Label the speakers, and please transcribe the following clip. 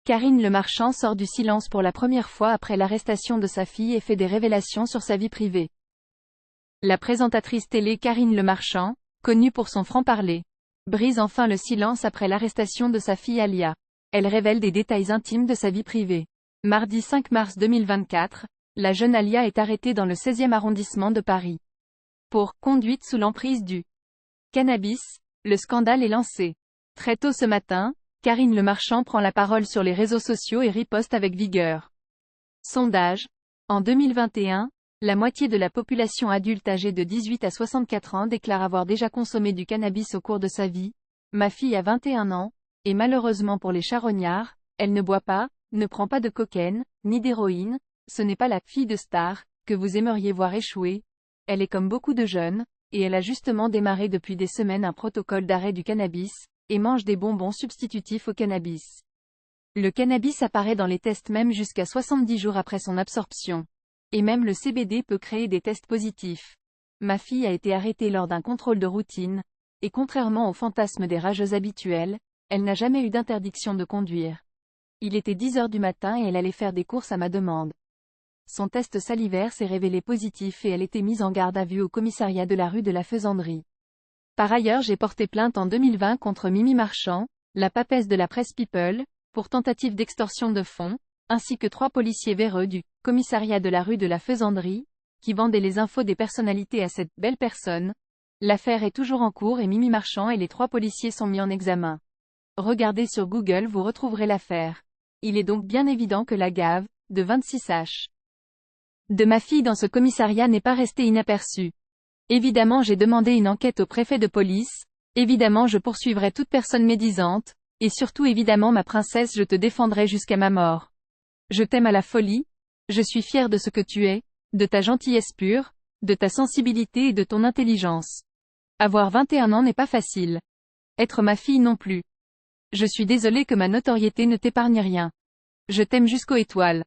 Speaker 1: Karine Le Marchand sort du silence pour la première fois après l'arrestation de sa fille et fait des révélations sur sa vie privée. La présentatrice télé Karine Le Marchand, connue pour son franc-parler, brise enfin le silence après l'arrestation de sa fille Alia. Elle révèle des détails intimes de sa vie privée. Mardi 5 mars 2024, la jeune Alia est arrêtée dans le 16e arrondissement de Paris. Pour « conduite sous l'emprise du cannabis », le scandale est lancé. Très tôt ce matin, Karine Le Marchand prend la parole sur les réseaux sociaux et riposte avec vigueur. Sondage. En 2021, la moitié de la population adulte âgée de 18 à 64 ans déclare avoir déjà consommé du cannabis au cours de sa vie. Ma fille a 21 ans, et malheureusement pour les charognards, elle ne boit pas, ne prend pas de cocaïne, ni d'héroïne, ce n'est pas la « fille de star » que vous aimeriez voir échouer. Elle est comme beaucoup de jeunes, et elle a justement démarré depuis des semaines un protocole d'arrêt du cannabis, et mange des bonbons substitutifs au cannabis. Le cannabis apparaît dans les tests même jusqu'à 70 jours après son absorption. Et même le CBD peut créer des tests positifs. Ma fille a été arrêtée lors d'un contrôle de routine, et contrairement au fantasme des rageuses habituelles, elle n'a jamais eu d'interdiction de conduire. Il était 10 heures du matin et elle allait faire des courses à ma demande. Son test salivaire s'est révélé positif et elle était mise en garde à vue au commissariat de la rue de la Faisanderie. Par ailleurs, j'ai porté plainte en 2020 contre Mimi Marchand, la papesse de la presse People, pour tentative d'extorsion de fonds, ainsi que 3 policiers véreux du commissariat de la rue de la Faisanderie, qui vendaient les infos des personnalités à cette belle personne. L'affaire est toujours en cours et Mimi Marchand et les 3 policiers sont mis en examen. Regardez sur Google, vous retrouverez l'affaire. Il est donc bien évident que la gaffe, de 26H, de ma fille dans ce commissariat n'est pas restée inaperçue. Évidemment j'ai demandé une enquête au préfet de police, évidemment je poursuivrai toute personne médisante, et surtout évidemment ma princesse je te défendrai jusqu'à ma mort. Je t'aime à la folie, je suis fière de ce que tu es, de ta gentillesse pure, de ta sensibilité et de ton intelligence. Avoir 21 ans n'est pas facile. Être ma fille non plus. Je suis désolée que ma notoriété ne t'épargne rien. Je t'aime jusqu'aux étoiles.